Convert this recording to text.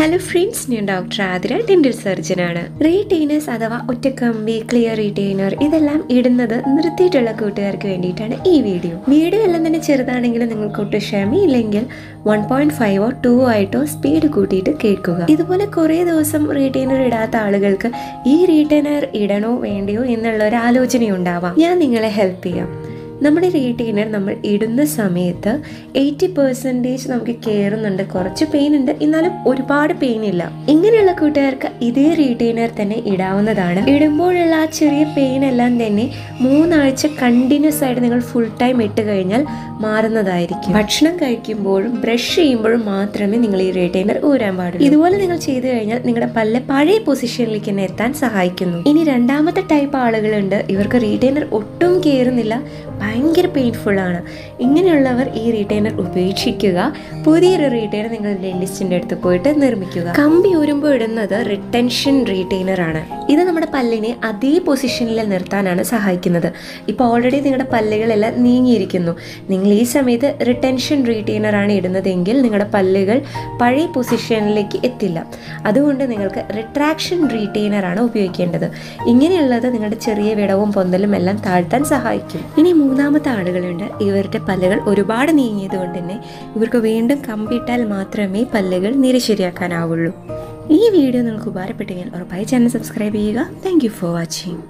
Hello friends, ഞാൻ doctor Athira, dental സർജനാണ്. റീറ്റെയിനേഴ്സ് അഥവാ ഒറ്റക്കമ്പി, clear retainer ഇതെല്ലാം ഇടുന്നത് നിർത്തിയിട്ടുള്ള കൂട്ടുകാർക്ക് വേണ്ടിയിട്ടാണ് ഈ വീഡിയോ എല്ലാം തന്നെ ചെറുതാണെങ്കിലും നിങ്ങൾക്ക് ഒട്ടും ക്ഷമയില്ലെങ്കിൽ 1.5 2 ആയിട്ടോ സ്പീഡ് കൂട്ടിയിട്ട് കേൾക്കുക. ഇതുപോലെ കുറേ ദിവസം റീറ്റെയിനർ ഇടാത്ത ആളുകൾക്ക് ഈ റീറ്റെയിനർ ഇടണോ വേണ്ടയോ എന്നുള്ള ഒരു ആലോചനയുണ്ടാവാം. ഞാൻ നിങ്ങളെ ഹെൽപ്പ് ചെയ്യാം. നമ്മുടെ റീറ്റെയിനർ നമ്മൾ ഇടുന്ന സമയത്ത് 80% നമുക്ക് കയറുന്നുണ്ട്, കുറച്ച് പെയിൻ ഉണ്ട്, എന്നാലും ഒരുപാട് പെയിൻ ഇല്ല. ഇങ്ങനെയുള്ള കൂട്ടുകാർക്ക് ഇതേ റീറ്റെയിനർ തന്നെ ഇടാവുന്നതാണ്. ഇടുമ്പോഴുള്ള ആ ചെറിയ പെയിൻ എല്ലാം തന്നെ 3 ആഴ്ച കണ്ടിന്യൂസ് ആയിട്ട് നിങ്ങൾ ഫുൾ ടൈം ഇട്ട് കഴിഞ്ഞാൽ മാറുന്നതായിരിക്കും. ഭക്ഷണം കഴിക്കുമ്പോഴും ബ്രഷ് ചെയ്യുമ്പോഴും മാത്രമേ നിങ്ങൾ ഈ റീറ്റെയിനർ ഊരാൻ പാടുള്ളൂ. ഇതുപോലെ നിങ്ങൾ ചെയ്തു കഴിഞ്ഞാൽ നിങ്ങളുടെ പല്ല് പഴയ പൊസിഷനിലേക്ക് തന്നെ എത്താൻ സഹായിക്കുന്നു. ഇനി രണ്ടാമത്തെ ടൈപ്പ് ആളുകളുണ്ട്, ഇവർക്ക് റീറ്റെയിനർ ഒട്ടും കയറുന്നില്ല, ഭയങ്കര പെയിൻഫുൾ ആണ്. ഇങ്ങനെയുള്ളവർ ഈ റീറ്റെയിനർ ഉപേക്ഷിക്കുക. പുതിയൊരു റീറ്റെയിനർ നിങ്ങൾ ഡെന്റിസ്റ്റിന്റെ അടുത്ത് പോയിട്ട് നിർമ്മിക്കുക. കമ്പി ഊരുമ്പോൾ ഇടുന്നത് റിട്ടൻഷൻ റീറ്റെയിനർ ആണ്. ഇത് നമ്മുടെ പല്ലിനെ അതേ പൊസിഷനിൽ നിർത്താനാണ് സഹായിക്കുന്നത്. ഇപ്പോൾ ഓൾറെഡി നിങ്ങളുടെ പല്ലുകളെല്ലാം നീങ്ങിയിരിക്കുന്നു. നിങ്ങൾ ഈ സമയത്ത് റിട്ടൻഷൻ റീറ്റെയിനർ ആണ് ഇടുന്നതെങ്കിൽ നിങ്ങളുടെ പല്ലുകൾ പഴയ പൊസിഷനിലേക്ക് എത്തില്ല. അതുകൊണ്ട് നിങ്ങൾക്ക് റിട്രാക്ഷൻ റീറ്റെയിനർ ആണ് ഉപയോഗിക്കേണ്ടത്. ഇങ്ങനെയുള്ളത് നിങ്ങളുടെ ചെറിയ വിടവും പൊന്തലും എല്ലാം താഴ്ത്താൻ സഹായിക്കും. ഇനി മൂന്നാമത്തെ ആളുകളുണ്ട്, ഇവരുടെ പല്ലുകൾ ഒരുപാട് നീങ്ങിയത് കൊണ്ട് തന്നെ ഇവർക്ക് വീണ്ടും കമ്പിയിട്ടാൽ മാത്രമേ പല്ലുകൾ നിര ശരിയാക്കാനാവുള്ളൂ. ഈ വീഡിയോ നിങ്ങൾക്ക് ഉപകാരപ്പെട്ടെങ്കിൽ ഉറപ്പായി ചാനൽ സബ്സ്ക്രൈബ് ചെയ്യുക. Thank you for watching.